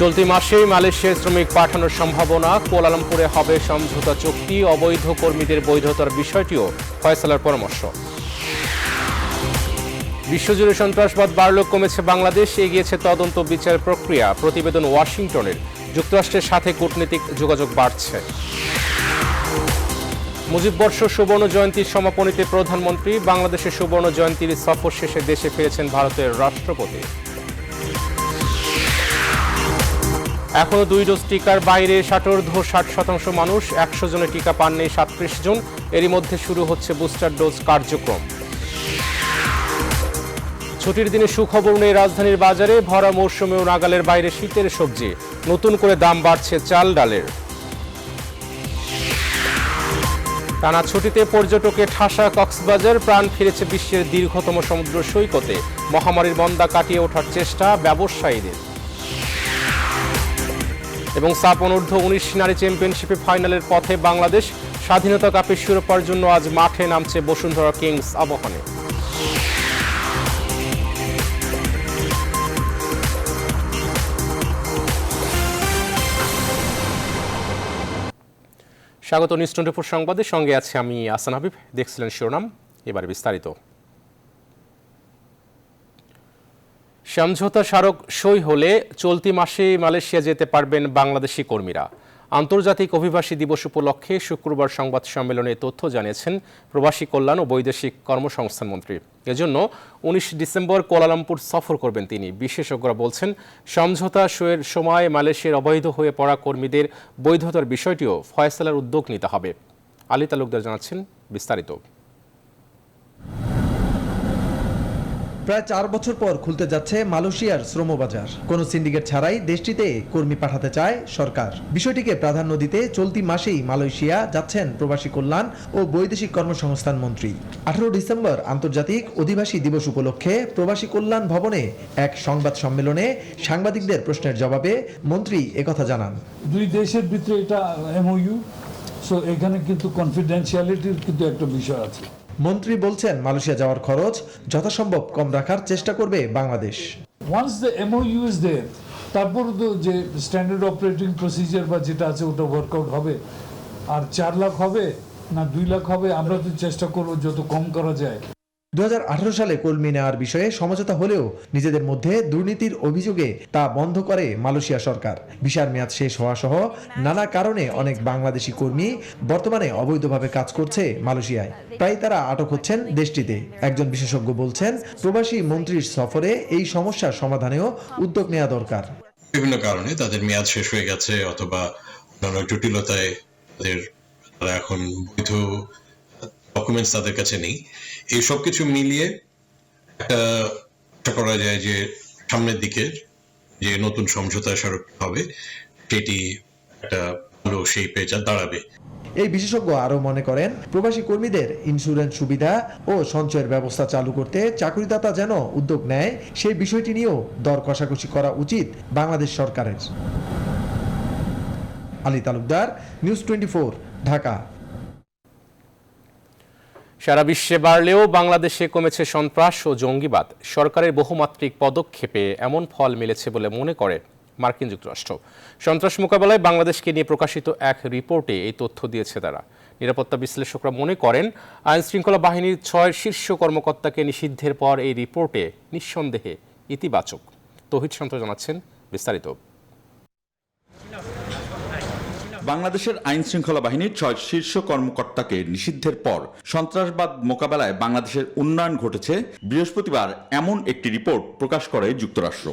চলতি মাসেই মালয়েশিয়ায় শ্রমিক পাঠানোর সম্ভাবনা। কুয়ালালামপুরে হবে সমঝোতা চুক্তি। অবৈধ কর্মীদের বৈধতার বিষয়টিও ফয়সালার পরামর্শ। বিশ্বজুড়ে সন্ত্রাসবাদ বাড়লেও কমেছে বাংলাদেশ। এগিয়েছে তদন্ত বিচার প্রক্রিয়া। প্রতিবেদন ওয়াশিংটনের। যুক্তরাষ্ট্রের সাথে কূটনৈতিক যোগাযোগ বাড়ছে। মুজিববর্ষ সুবর্ণ জয়ন্তীর সমাপনীতে প্রধানমন্ত্রী। বাংলাদেশের সুবর্ণ জয়ন্তীর সফর শেষে দেশে ফিরেছেন ভারতের রাষ্ট্রপতি। এখনো 2 ডোজ টিকার বাইরে 60% মানুষ। 100 জনের টিকা পাননি 37 জন। এরই মধ্যে শুরু হচ্ছে বুস্টার ডোজ কার্যক্রম। ছুটির দিনে সুখবর নেই রাজধানীর বাজারে। ভরা মৌসুমেও নাগালের বাইরে শীতের সবজি। নতুন করে দাম বাড়ছে চাল ডালের। টানা ছুটিতে পর্যটকে ঠাসা কক্সবাজার। প্রাণ ফিরেছে বিশ্বের দীর্ঘতম সমুদ্র সৈকতে। মহামারীর মন্দা কাটিয়ে ওঠার চেষ্টা ব্যবসায়ীদের। এবং সাপ অনূর্ধ্ব 19 নারী চ্যাম্পিয়নশিপে ফাইনালের পথে বাংলাদেশ। স্বাধীনতা কাপের শিরোপার জন্য আজ মাঠে নামছে বসুন্ধরা কিংস আবাহনী। স্বাগত নিউজ 24 সংবাদের সঙ্গে আছে আমি আসান হাবিব। দেখছিলেন শিরোনাম, এবারে বিস্তারিত। সমঝোতা স্মারক সই হলে চলতি মাসে মালয়েশিয়া যেতে পারবেন বাংলাদেশি কর্মীরা। আন্তর্জাতিক অভিবাসী দিবস উপলক্ষে শুক্রবার সংবাদ সম্মেলনে তথ্য জানিয়েছেন প্রবাসী কল্যাণ ও বৈদেশিক কর্মসংস্থান মন্ত্রী। এজন্য 19 ডিসেম্বর কুয়ালালামপুর সফর করবেন তিনি। বিশেষজ্ঞরা বলছেন, সমঝোতা সইয়ের সময় মালয়েশিয়ার অবৈধ হয়ে পড়া কর্মীদের বৈধতার বিষয়টিও ফয়সালার উদ্যোগ নিতে হবে। আলী তালুকদার জানাচ্ছেন বিস্তারিত। প্রায় 4 বছর পর খুলতে যাচ্ছে মালয়েশিয়ার শ্রমবাজার। কোনো সিন্ডিকেট ছাড়াই দেশটিতে কর্মী পাঠাতে চায় সরকার। বিষয়টিকে প্রাধান্য দিতে চলতি মাসেই মালয়েশিয়া যাচ্ছেন প্রবাসী কল্যাণ ও বৈদেশিক কর্মসংস্থান মন্ত্রী। 18 ডিসেম্বর আন্তর্জাতিক অধিবাসী দিবস উপলক্ষে প্রবাসী কল্যাণ ভবনে এক সংবাদ সম্মেলনে সাংবাদিকদের প্রশ্নের জবাবে মন্ত্রী একথা জানান। দুই দেশের ভিতরে এটা এমওইউ, সো এখানে কিন্তু কনফিডেন্সিয়ালিটির কিন্তু একটা বিষয় আছে। মন্ত্রী বলছেন, মালয়েশিয়া যাওয়ার খরচ যথাসম্ভব কম রাখার চেষ্টা করবে বাংলাদেশ। Once the MoU is there, তারপর তো যে স্ট্যান্ডার্ড অপারেটিং প্রসিজার বা যেটা আছে ওটা ওয়ার্কআউট হবে। আর 4 লাখ হবে না 2 লাখ হবে, আমরা তো চেষ্টা করবো যত কম করা যায়। 2018 সালে কর্মী নেওয়ার বিষয়ে সমঝোতা হলেও নিজেদের মধ্যে দুর্নীতির অভিযোগে তা বন্ধ করে মালয়েশিয়া সরকার। ভিসার মেয়াদ শেষ হওয়া সহ নানা কারণে অনেক বাংলাদেশি কর্মী বর্তমানে অবৈধভাবে কাজ করছে মালয়েশিয়ায়। প্রায় তারা আটক হচ্ছেন দেশটিতে। একজন বিশেষজ্ঞ বলছেন, প্রবাসী মন্ত্রীর সফরে এই সমস্যার সমাধানেও উদ্যোগ নেওয়া দরকার। বিভিন্ন কারণে তাদের মেয়াদ শেষ হয়ে গেছে অথবা অন্যান্য জটিলতায় তারা এখন বৈধ ডকুমেন্টস তাদের কাছে নেই। এই সব কিছু মিলিয়ে একটা করা যায় যে সামনের দিকে যে নতুন সমঝোতা স্মারক হবে সেটি একটা ভালো শেপে দাঁড়াবে। এই বিশেষজ্ঞ আরো মনে করেন, প্রবাসী কর্মীদের ইন্স্যুরেন্স সুবিধা ও সঞ্চয়ের ব্যবস্থা চালু করতে চাকরিদাতা যেন উদ্যোগ নেয়, সেই বিষয়টি নিয়েও দর কষাকষি করা উচিত বাংলাদেশ সরকারের। আলী তালুকদার, নিউজ 24, ঢাকা। সারা বিশ্বে বাড়লেও বাংলাদেশে কমেছে সন্ত্রাস ও জঙ্গিবাদ। সরকারের বহুমাত্রিক পদক্ষেপে এমন ফল মিলেছে বলে মনে করে মার্কিন যুক্তরাষ্ট্র। সন্ত্রাস মোকাবেলায় বাংলাদেশকে নিয়ে প্রকাশিত এক রিপোর্টে এই তথ্য দিয়েছে তারা। নিরাপত্তা বিশ্লেষকরা মনে করেন, আইনশৃঙ্খলা বাহিনীর 6 শীর্ষ কর্মকর্তাকে নিষিদ্ধের পর এই রিপোর্টে নিঃসন্দেহে ইতিবাচক। তৌহিদ শান্ত জানাচ্ছেন বিস্তারিত। বাংলাদেশের আইনশৃঙ্খলা বাহিনীর 6 শীর্ষ কর্মকর্তাকে নিষিদ্ধের পর সন্ত্রাসবাদ মোকাবেলায় বাংলাদেশের উন্নয়ন ঘটেছে। বৃহস্পতিবার এমন একটি রিপোর্ট প্রকাশ করে যুক্তরাষ্ট্র।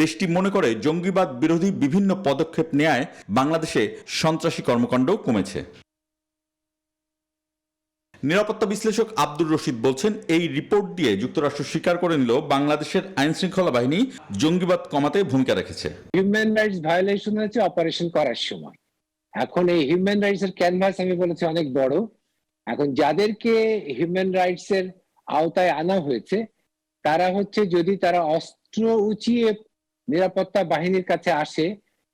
দেশটি মনে করে, জঙ্গিবাদ বিরোধী বিভিন্ন পদক্ষেপ নেয়ায় বাংলাদেশে সন্ত্রাসী কর্মকাণ্ড কমেছে। নিরাপত্তা বিশ্লেষক আব্দুর রশিদ বলছেন, এই রিপোর্ট দিয়ে যুক্তরাষ্ট্র স্বীকার করে নিল বাংলাদেশের আইনশৃঙ্খলা বাহিনী জঙ্গিবাদ কমাতে ভূমিকা রেখেছে। হিউম্যান রাইটস ভায়োলেশন হচ্ছে অপারেশন করার সময়। এখন এই হিউম্যান রাইটস এর ক্যানভাস আমি বলেছি অনেক বড়। এখন যাদেরকে হিউম্যান রাইটস এর আওতায় আনা হয়েছে তারা হচ্ছে, যদি তারা অস্ত্র উঁচিয়ে নিরাপত্তা বাহিনীর কাছে আসে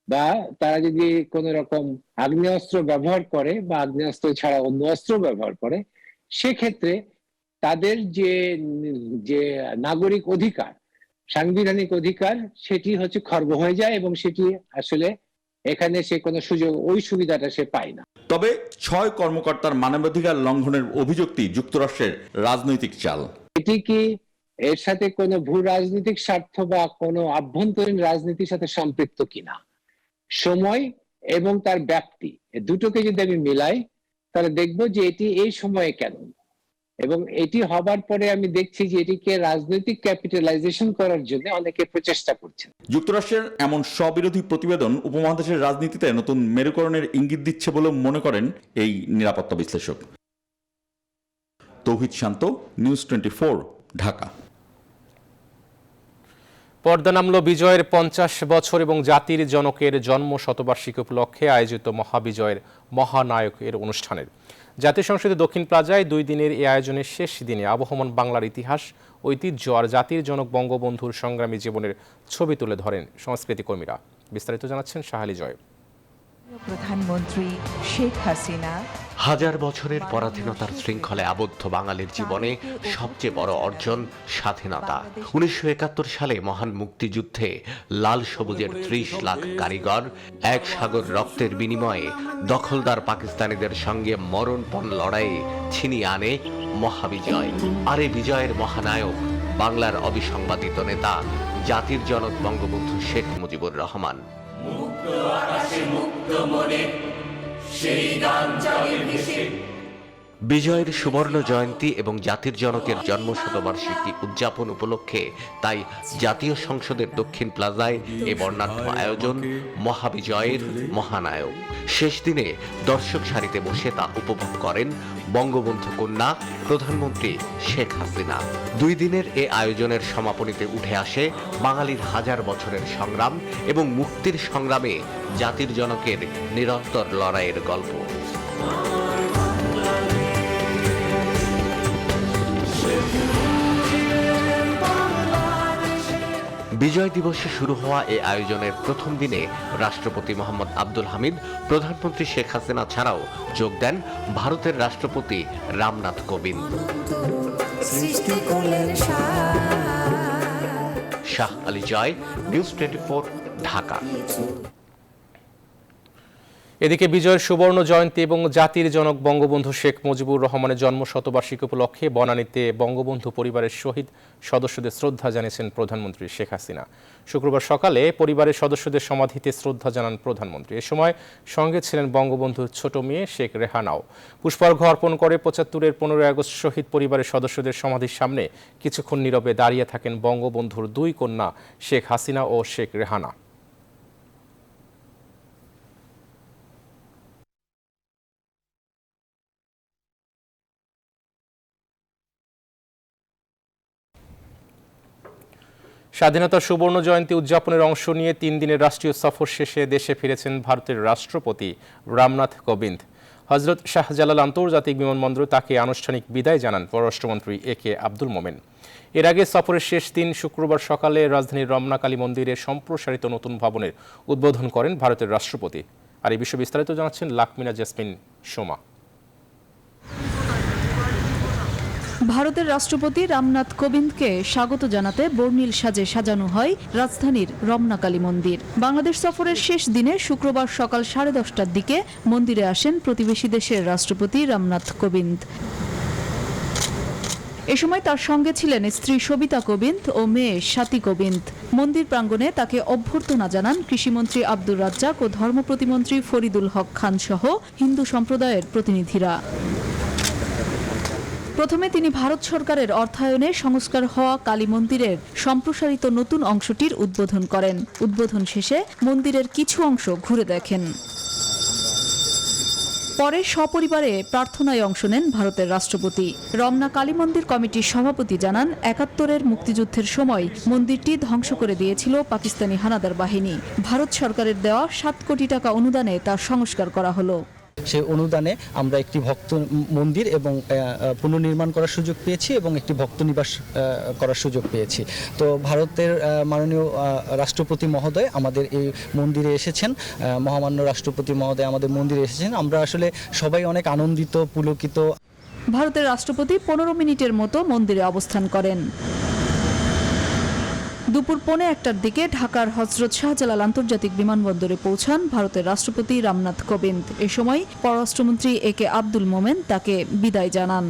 বা তারা যদি কোন রকম আগ্নেয়াস্ত্র ব্যবহার করে বা আগ্নেয়াস্ত্র ছাড়া অন্য অস্ত্র ব্যবহার করে, সেক্ষেত্রে তাদের যে নাগরিক অধিকার সাংবিধানিক অধিকার সেটি হচ্ছে খর্ব হয়ে যায় এবং সেটি আসলে এখানে সে কোনো সুযোগ ওই সুবিধাটা সে পায় না। তবে 6 কর্মকর্তার মানবাধিকার লঙ্ঘনের অভিযোগটি যুক্তরাষ্ট্রের রাজনৈতিক চাল। এটি কি এর সাথে কোনো ভূ রাজনৈতিক স্বার্থ বা কোনো আভ্যন্তরীণ রাজনীতির সাথে সম্পৃক্ত কিনা, সময় এবং তার ব্যাপ্তি, দুটোকে যদি আমি মিলাই তাহলে দেখবো যে এটি এই সময়ে কেন, এবং এটি হবার পরে আমি দেখছি যে এটিকে রাজনৈতিক ক্যাপিটালাইজেশন করার জন্য অনেকে প্রচেষ্টা করছেন। যুক্তরাষ্ট্রের এমন স্ববিরোধী প্রতিবেদন উপমহাদেশের রাজনীতিতে নতুন মেরুকরণের ইঙ্গিত দিচ্ছে বলে মনে করেন এই নিরাপত্তা বিশ্লেষক। তৌহিদ শান্ত, নিউজ 24, ঢাকা। পর্দা নামল বিজয়ের 50 বছর এবং জাতির জনকের জন্ম শতবার্ষিকী উপলক্ষে আয়োজিত মহাবিজয়ের মহানায়কের অনুষ্ঠানের। জাতীয় সংসদে দক্ষিণ প্লাজায় 2 দিনের এই আয়োজনের শেষ দিনে আবহমান বাংলার ইতিহাস, ঐতিহ্য আর জাতির জনক বঙ্গবন্ধুর সংগ্রামী জীবনের ছবি তুলে ধরেন সংস্কৃতি কর্মীরা। বিস্তারিত জানাচ্ছেন শাহালি জয়। প্রধানমন্ত্রী শেখ হাসিনা হাজার বছরের পরাধীনতার শৃঙ্খলে আবদ্ধ বাঙালির জীবনে সবচেয়ে বড় অর্জন স্বাধীনতা। 1971 সালে মহান মুক্তিযুদ্ধে লাল সবুজের 30 লাখ কারিগর এক সাগর রক্তের বিনিময়ে দখলদার পাকিস্তানিদের সঙ্গে মরণপণ লড়াইয়ে ছিনিয়ে আনে মহাবিজয়। আর এই বিজয়ের মহানায়ক বাংলার অবিসংবাদিত নেতা, জাতির জনক বঙ্গবন্ধু শেখ মুজিবুর রহমান। মুক্ত আকাশে মুক্ত মনে সেই গান জাগে ভেসে। বিজয়ের সুবর্ণ জয়ন্তী এবং জাতির জনকের জন্ম শতবার্ষিকী উদযাপন উপলক্ষে তাই জাতীয় সংসদের দক্ষিণ প্লাজায় এ বর্ণাঢ্য আয়োজন মহাবিজয়ের মহানায়ক। শেষ দিনে দর্শক সারিতে বসে তা উপভোগ করেন বঙ্গবন্ধু কন্যা প্রধানমন্ত্রী শেখ হাসিনা। 2 দিনের এ আয়োজনের সমাপনীতে উঠে আসে বাঙালির হাজার বছরের সংগ্রাম এবং মুক্তির সংগ্রামে জাতির জনকের নিরন্তর লড়াইয়ের গল্প। বিজয় দিবসে শুরু হওয়া এই আয়োজনের প্রথম দিনে রাষ্ট্রপতি মোহাম্মদ আব্দুল হামিদ, প্রধানমন্ত্রী শেখ হাসিনা ছাড়াও যোগ দেন ভারতের রাষ্ট্রপতি রামনাথ কোবিন্দ। শাহ আলী জয়, নিউজ 24, ঢাকা। এদিকে বিজয়ের সুবর্ণ জয়ন্তী এবং জাতির জনক বঙ্গবন্ধু শেখ মুজিবুর রহমানের জন্ম শতবার্ষিকী উপলক্ষে বনানীতে বঙ্গবন্ধু পরিবারের শহীদ সদস্যদের শ্রদ্ধা জানিয়েছেন প্রধানমন্ত্রী শেখ হাসিনা। শুক্রবার সকালে পরিবারের সদস্যদের সমাধিতে শ্রদ্ধা জানান প্রধানমন্ত্রী। এ সময় সঙ্গে ছিলেন বঙ্গবন্ধুর ছোট মেয়ে শেখ রেহানাও। পুষ্পার্ঘ অর্পণ করে 75-এর 15 আগস্ট শহীদ পরিবারের সদস্যদের সমাধির সামনে কিছুক্ষণ নীরবে দাঁড়িয়ে থাকেন বঙ্গবন্ধুর 2 কন্যা শেখ হাসিনা ও শেখ রেহানা। স্বাধীনতার সুবর্ণ জয়ন্তী উদযাপনের অংশ নিয়ে 3 দিনের রাষ্ট্রীয় সফর শেষে দেশে ফিরেছেন ভারতের রাষ্ট্রপতি রামনাথ কোবিন্দ। হজরত শাহজালাল আন্তর্জাতিক বিমানবন্দরে তাকে আনুষ্ঠানিক বিদায় জানান পররাষ্ট্রমন্ত্রী একে আব্দুল মোমেন। এর আগে সফরের শেষ দিন শুক্রবার সকালে রাজধানীর রমনা কালী মন্দিরের সম্প্রসারিত নতুন ভবনের উদ্বোধন করেন ভারতের রাষ্ট্রপতি। আর এই বিষয়ে বিস্তারিত জানাচ্ছেন লাকমিনা জেসমিন সোমা। ভারতের রাষ্ট্রপতি রামনাথ কোবিন্দকে স্বাগত জানাতে বর্ণিল সাজে সাজানো হয় রাজধানীর রমনা কালী মন্দির। বাংলাদেশ সফরের শেষ দিনে শুক্রবার সকাল 10:30টার দিকে মন্দিরে আসেন প্রতিবেশী দেশের রাষ্ট্রপতি রামনাথ কোবিন্দ। এ সময় তার সঙ্গে ছিলেন স্ত্রী সবিতা কোবিন্দ ও মেয়ে স্বাতী কোবিন্দ। মন্দির প্রাঙ্গণে তাকে অভ্যর্থনা জানান কৃষিমন্ত্রী আব্দুর রাজ্জাক ও ধর্ম প্রতিমন্ত্রী ফরিদুল হক খান সহ হিন্দু সম্প্রদায়ের প্রতিনিধিরা। প্রথমে তিনি ভারত সরকারের অর্থায়নে সংস্কার হওয়া কালী মন্দিরের সম্প্রসারিত নতুন অংশটির উদ্বোধন করেন। উদ্বোধন শেষে মন্দিরের কিছু অংশ ঘুরে দেখেন। পরে সপরিবারে প্রার্থনায় অংশ নেন ভারতের রাষ্ট্রপতি। রমনা কালী মন্দির কমিটির সভাপতি জানান, 71-এর মুক্তিযুদ্ধের সময় মন্দিরটি ধ্বংস করে দিয়েছিল পাকিস্তানি হানাদার বাহিনী। ভারত সরকারের দেওয়া 7 কোটি টাকা অনুদানে তার সংস্কার করা হলো। সেই অনুদানে আমরা একটি ভক্ত মন্দির এবং পুনর্নির্মাণ করার সুযোগ পেয়েছি এবং একটি ভক্ত নিবাস করার সুযোগ পেয়েছি। তো ভারতের মাননীয় রাষ্ট্রপতি মহোদয় আমাদের এই মন্দিরে এসেছেন, মহামান্য রাষ্ট্রপতি মহোদয় আমাদের মন্দিরে এসেছেন। আমরা আসলে সবাই অনেক আনন্দিত, পুলকিত। ভারতের রাষ্ট্রপতি 15 মিনিটের মতো মন্দিরে অবস্থান করেন। দুপুর 1:15টার দিকে ঢাকার হযরত শাহজালাল আন্তর্জাতিক বিমানবন্দরে পৌঁছান ভারতের রাষ্ট্রপতি রামনাথ কোবিন্দ। এ সময় পররাষ্ট্রমন্ত্রী একে আব্দুল মোমেন তাকে বিদায় জানান।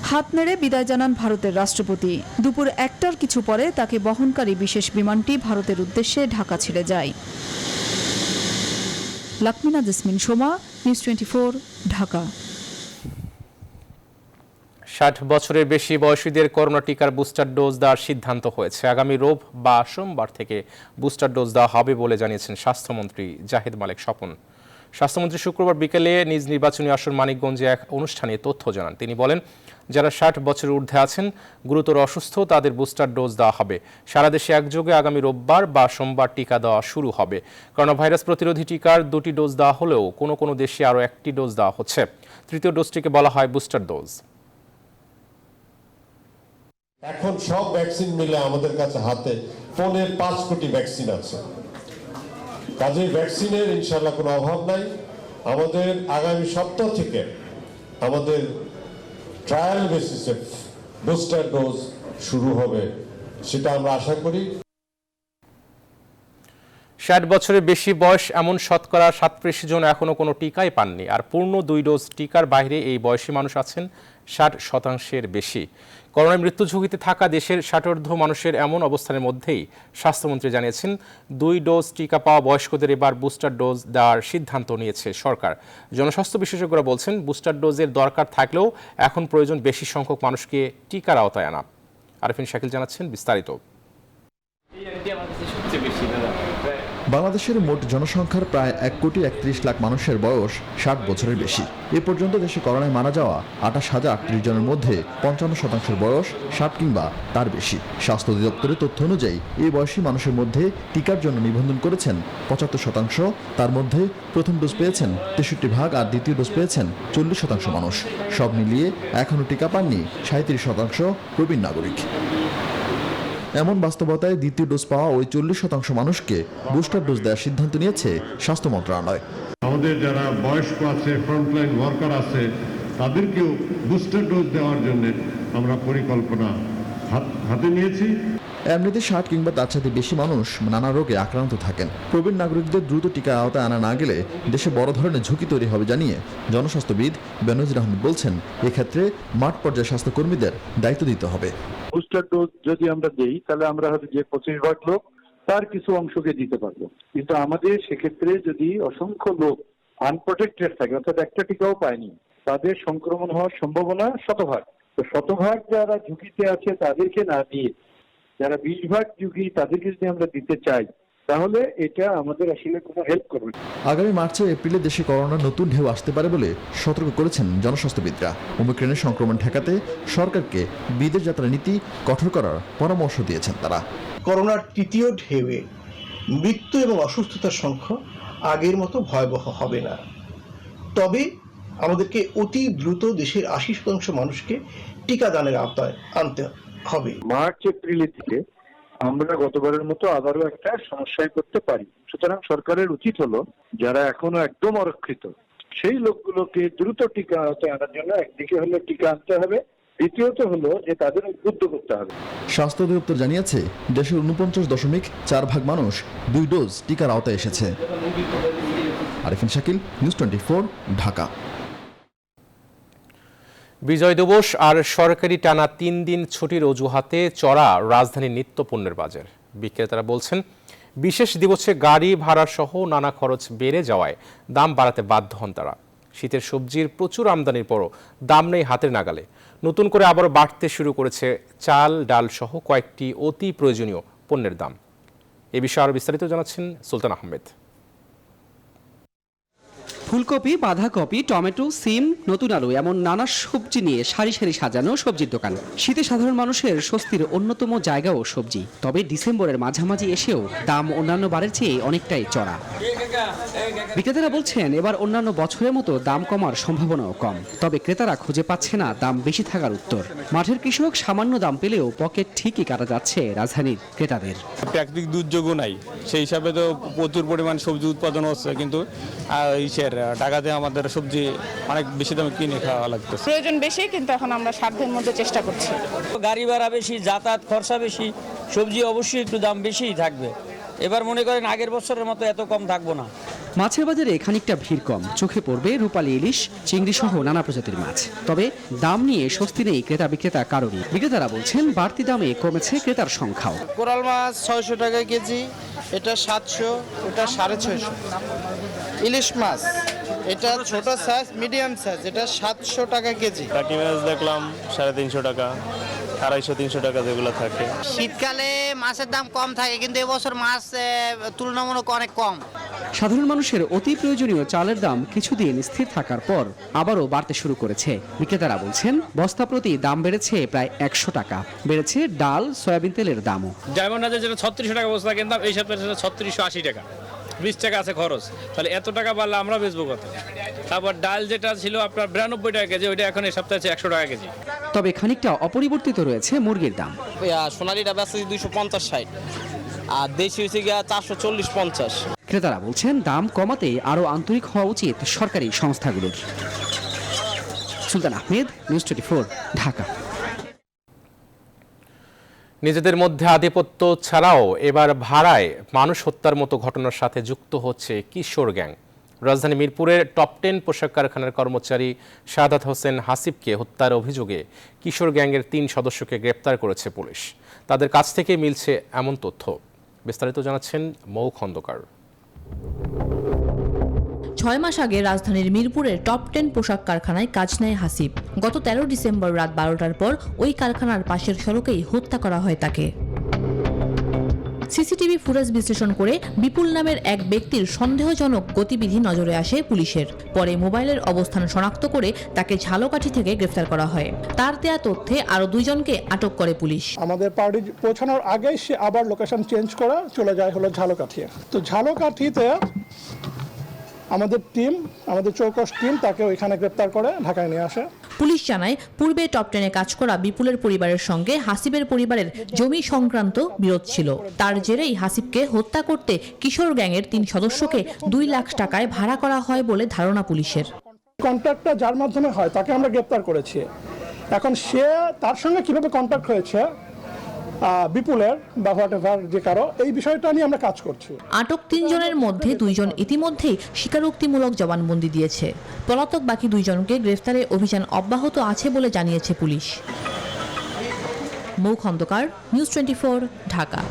হাত নেড়ে বিদায় জানান ভারতের রাষ্ট্রপতি। দুপুর 1টার কিছু পরে তাকে বহনকারী বিশেষ বিমানটি ভারতের উদ্দেশ্যে ঢাকা ছেড়ে যায়। লাকমিনা জেসমিন সোমা, নিউজ 24, ঢাকা। 60 বছরের বেশি বয়সীদের করোনা টিকার বুস্টার ডোজ দেওয়ার সিদ্ধান্ত হয়েছে। আগামী রোব বা সোমবার থেকে বুস্টার ডোজ দেওয়া হবে বলে জানিয়েছেন স্বাস্থ্যমন্ত্রী জাহিদ মালেক স্বপন। স্বাস্থ্যমন্ত্রী শুক্রবার বিকেলে নিজ নির্বাচনী আসন মানিকগঞ্জে এক অনুষ্ঠানে তথ্য জানান। তিনি বলেন, যারা 60 বছরের ঊর্ধ্বে আছেন, গুরুতর অসুস্থ, তাদের বুস্টার ডোজ দেওয়া হবে। সারা দেশে একযোগে আগামী রোববার বা সোমবার টিকা দেওয়া শুরু হবে। করোনা ভাইরাস প্রতিরোধী টিকার 2টি ডোজ দেওয়া হলেও কোনো কোনো দেশে আরও 1টি ডোজ দেওয়া হচ্ছে। তৃতীয় ডোজটিকে বলা হয় বুস্টার ডোজ। এখন সব ভ্যাকসিন মিলে আমাদের কাছে হাতে 5 কোটি ভ্যাকসিন আছে। কাজেই ভ্যাকসিনের ইনশাআল্লাহ কোনো অভাব নাই। আমাদের আগামী সপ্তাহ থেকে আমাদের ট্রায়াল বেসিসে বুস্টার ডোজ শুরু হবে, সেটা আমরা আশা করি। 60 বছরের বেশি বয়স এমন শতকরা 37 জন এখনো কোনো টিকাই পাননি। আর পূর্ণ 2 ডোজ টিকার বাইরে এই বয়সী মানুষ আছেন 60% বেশি। করোনায় মৃত্যু ঝুঁকিতে থাকা দেশের 60ঊর্ধ্ব মানুষের এমন অবস্থানের মধ্যেই স্বাস্থ্যমন্ত্রী জানিয়েছেন, 2 ডোজ টিকা পাওয়া বয়স্কদের এবার বুস্টার ডোজ দেওয়ার সিদ্ধান্ত নিয়েছে সরকার। জনস্বাস্থ্য বিশেষজ্ঞরা বলছেন, বুস্টার ডোজের দরকার থাকলেও এখন প্রয়োজন বেশি সংখ্যক মানুষকে টিকার আওতায় আনা। আরিফিন শাকিল জানাচ্ছেন বিস্তারিত। বাংলাদেশের মোট জনসংখ্যার প্রায় 1,31,00,000 মানুষের বয়স 60 বছরের বেশি। এ পর্যন্ত দেশে করোনায় মারা যাওয়া 28,038 জনের মধ্যে 55% বয়স 60 কিংবা তার বেশি। স্বাস্থ্য অধিদপ্তরের তথ্য অনুযায়ী এই বয়সী মানুষের মধ্যে টিকার জন্য নিবন্ধন করেছেন 75%। তার মধ্যে প্রথম ডোজ পেয়েছেন 63% আর দ্বিতীয় ডোজ পেয়েছেন 40% মানুষ। সব মিলিয়ে এখনও টিকা পাননি 37% প্রবীণ নাগরিক। এমন বাস্তবতায় দ্বিতীয় ডোজ পাওয়া ওই 40% মানুষকে বুস্টার ডোজ দেওয়ার সিদ্ধান্ত নিয়েছে স্বাস্থ্য মন্ত্রণালয়। আমাদের যারা বয়স্ক আছে, ফ্রন্টলাইন ওয়ার্কার আছে, তাদেরকেও বুস্টার ডোজ দেওয়ার জন্য আমরা পরিকল্পনা হাতে নিয়েছি। এমনিতে 60 কিংবা তার সাথে বেশি মানুষ নানা রোগে আক্রান্ত থাকেন। প্রবীণ নাগরিকদের দ্রুত টিকা আওতায় আনা না গেলে দেশে বড় ধরনের ঝুঁকি তৈরি হবে জানিয়ে জনস্বাস্থ্যবিদ বেনজির আহমেদ বলছেন, এক্ষেত্রে মাঠ পর্যায়ে স্বাস্থ্যকর্মীদের দায়িত্ব দিতে হবে। বুস্টার ডোজ যদি আমরা দেই, তাহলে আমরা হয়তো যে 25% লোক তার কিছু অংশকে দিতে পারবো, কিন্তু আমাদের সেক্ষেত্রে যদি অসংখ্য লোক আনপ্রোটেক্টেড থাকে, অর্থাৎ একটা টিকাও পায়নি, তাদের সংক্রমণ হওয়ার সম্ভাবনা 100%। তো 100% যারা ঝুঁকিতে আছে তাদেরকে না দিয়ে যারা 20% ঝুঁকি তাদেরকে যদি আমরা দিতে চাই, তাহলে এটা আমাদের আসলে কোনো হেল্প করবে। আগামী মার্চে এপ্রিলে দেশে করোনার নতুন ঢেউ আসতে পারে বলে সতর্ক করেছেন জনস্বাস্থ্যবিদরা। ওমিক্রনের সংক্রমণ ঠেকাতে সরকারকে বিদেশ যাত্রা নীতি কঠোর করার পরামর্শ দিয়েছেন তারা। করোনার তৃতীয় ঢেউয়ে মৃত্যু এবং অসুস্থতার সংখ্যা আগের মতো ভয়াবহ হবে না, তবে আমাদেরকে অতি দ্রুত দেশের 80% মানুষকে টিকাদানের আওতায় আনতে হবে। মার্চ এপ্রিলের দিকে আমরা গতবারের মতো আবারও একটা সমস্যায় করতে পারি। সুতরাং সরকারের উচিত হলো যারা এখনো একদম অরক্ষিত সেই লোকগুলোকে দ্রুত টিকা আওতায় আনার জন্য একদিকে হলো টিকা আনতে হবে, দ্বিতীয়ত হলো যে তাদের উদ্বুদ্ধ করতে হবে। স্বাস্থ্য অধিদপ্তর জানিয়েছে, দেশের 49.4% মানুষ 2 ডোজ টিকার আওতায় এসেছে। আরিফিন শাকিল, নিউজ 24, ঢাকা। বিজয় দিবস আর সরকারি টানা 3 দিন ছুটির অজুহাতে চড়া রাজধানীর নিত্য পণ্যের বাজার। বিক্রেতারা বলছেন, বিশেষ দিবসে গাড়ি ভাড়া সহ নানা খরচ বেড়ে যাওয়ায় দাম বাড়াতে বাধ্য হন তারা। শীতের সবজির প্রচুর আমদানির পরও দাম নেই হাতের নাগালে। নতুন করে আবারও বাড়তে শুরু করেছে চাল, ডাল সহ কয়েকটি অতি প্রয়োজনীয় পণ্যের দাম। এ বিষয়ে আরও বিস্তারিত জানাচ্ছেন সুলতান আহমেদ। ফুলকপি, বাঁধাকপি, টমেটো, সিম, নতুন আলু এমন নানা সবজি নিয়ে সারি সারি সাজানো সবজির দোকান। শীতে সাধারণ মানুষের স্বস্তির অন্যতম জায়গাও সবজি। তবে ডিসেম্বরের মাঝামাঝি এসেও দাম অন্যান্য বারের চেয়ে অনেকটাই চড়া। বিক্রেতারা বলছেন এবার অন্যান্য বছরের মতো দাম কমার সম্ভাবনাও কম, তবে ক্রেতারা খুঁজে পাচ্ছে না দাম বেশি থাকার উত্তর। মাঠের কৃষক সামান্য দাম পেলেও পকেট ঠিকই কাটা যাচ্ছে রাজধানীর ক্রেতাদের। প্রাকৃতিক দুর্যোগও নাই, সেই হিসাবে তো প্রচুর পরিমাণ সবজি উৎপাদন হচ্ছে, কিন্তু টাকাতে আমাদের সবজি অনেক বেশি দামে কিনে খাওয়া লাগতেছে। প্রয়োজন বেশি, কিন্তু এখন আমরা সাধ্যের মধ্যে চেষ্টা করছি। গাড়ি ভাড়া বেশি, যাতায়াত খরচা বেশি, সবজি অবশ্যই একটু দাম বেশিই থাকবে। এবার মনে করেন আগের বছরের মতো এত কম থাকবো না। মাছের বাজারে খানিকটা ভিড় কম, চোখে পড়বে রূপালী ইলিশ, চিংড়ি সহ নানা প্রজাতির মাছ। তবে দাম নিয়ে স্বস্তি নেই ক্রেতা বিক্রেতা কারোরই। বিক্রেতারা বলছেন বাড়তি দামে কমেছে ক্রেতার সংখ্যাও। কোরাল মাছ 600 টাকা কেজি, এটা 700, ওটা 650। ইলিশ মাছ এটা ছোট সাইজ, মিডিয়াম সাইজ, এটা 700 টাকা কেজি। টাকি মাছ দেখলাম 350 টাকা, 250-300 টাকা যেগুলো থাকে। শীতকালে মাছের দাম কম থাকে, কিন্তু এবছর মাছ তুলনামূলক অনেক কম। সাধারণ মানুষের অতি প্রয়োজনীয় চালের দাম কিছুদিন স্থির থাকার পর আবারও বাড়তে শুরু করেছে। বিক্রেতারা বলছেন বস্তা প্রতি দাম বেড়েছে প্রায় 100 টাকা। বেড়েছে ডাল, সয়াবিন তেলের দামও। ডায়মন্ড আছে যেটা 3600 টাকা বস্তা কিনতাম, এই সপ্তাহে 3680 টাকা, 20 টাকা আছে খরচ। তাহলে এত টাকা বাড়লে আমরা বেচবো কত? তারপর ডাল যেটা ছিল আপনার 92 টাকা কেজি, ওইটা এখন এই সপ্তাহে 100 টাকা কেজি। তবে খানিকটা অপরিবর্তিত রয়েছে মুরগির দাম। সোনালীটা বেচা 250-60, আর দেশি হয়েছে গিয়া 440-50। ক্রেতারা বলছেন দাম কমাতে আরও আন্তরিক হওয়া উচিত সরকারি সংস্থাগুলোর। সুলতান আহমেদ, নিউজ 24, ঢাকা। নিজেদের মধ্যে আধিপত্য ছাড়াও এবার ভাড়ায় মানুষ হত্যার মতো ঘটনার সাথে যুক্ত হচ্ছে কিশোর গ্যাং। রাজধানী মিরপুরের টপ 10 পোশাক কারখানার কর্মচারী শাহাদাত হোসেন হাসিবকে হত্যার অভিযোগে কিশোর গ্যাংয়ের 3 সদস্যকে গ্রেপ্তার করেছে পুলিশ। তাদের কাছ থেকে মিলছে এমন তথ্য। বিস্তারিত জানাচ্ছেন মৌ খন্দকার। 6 মাস আগে রাজধানীর মিরপুরের টপ 10 পোশাক কারখানায় কাজ নেয় হাসিব। গত 13 ডিসেম্বর রাত 12টার পর ওই কারখানার পাশের সড়কেই হত্যা করা হয় তাকে। সিসিটিভি ফুটেজ বিশ্লেষণ করে বিপুল নামের এক ব্যক্তির সন্দেহজনক গতিবিধি নজরে আসে পুলিশের। পরে মোবাইলের অবস্থান শনাক্ত করে তাকে ঝালকাঠি থেকে গ্রেফতার করা হয়। তার দেয়া তথ্যে আরও 2 জনকে আটক করে পুলিশ। আমাদের পার্টি পৌঁছানোর আগেই সে আবার লোকেশন চেঞ্জ করে চলে যায় হলো ঝালকাঠি। তো ঝালকাঠিতে আমাদের চৌকস টিম তাকে ওইখানে গ্রেপ্তার করে ঢাকায় নিয়ে আসে। পুলিশ জানায় পূর্বে টপ 10-এ কাজ করা বিপুলের পরিবারের সঙ্গে হাসিবের পরিবারের জমি সংক্রান্ত বিরোধ ছিল। তার জেরেই হাসিবকে হত্যা করতে কিশোর গ্যাংয়ের 3 সদস্যকে 2 লাখ টাকায় ভাড়া করা হয় বলে ধারণা পুলিশের। কন্ট্যাক্টটা যার মাধ্যমে হয় তাকে আমরা গ্রেপ্তার করেছি। এখন সে তার সঙ্গে কিভাবে কন্ট্যাক্ট হয়েছে বিপুলের বা হোয়াটএভার যে কারো, এই বিষয়টা নিয়ে আমরা কাজ করছি। আটক 3 জনের মধ্যে 2 জন ইতিমধ্যেই স্বীকারোক্তিমূলক জবানবন্দি দিয়েছে। পলাতক বাকি 2 জনকে গ্রেফতারে অভিযান অব্যাহত আছে বলে জানিয়েছে পুলিশ। মৌ খন্দকার, নিউজ 24, ঢাকা।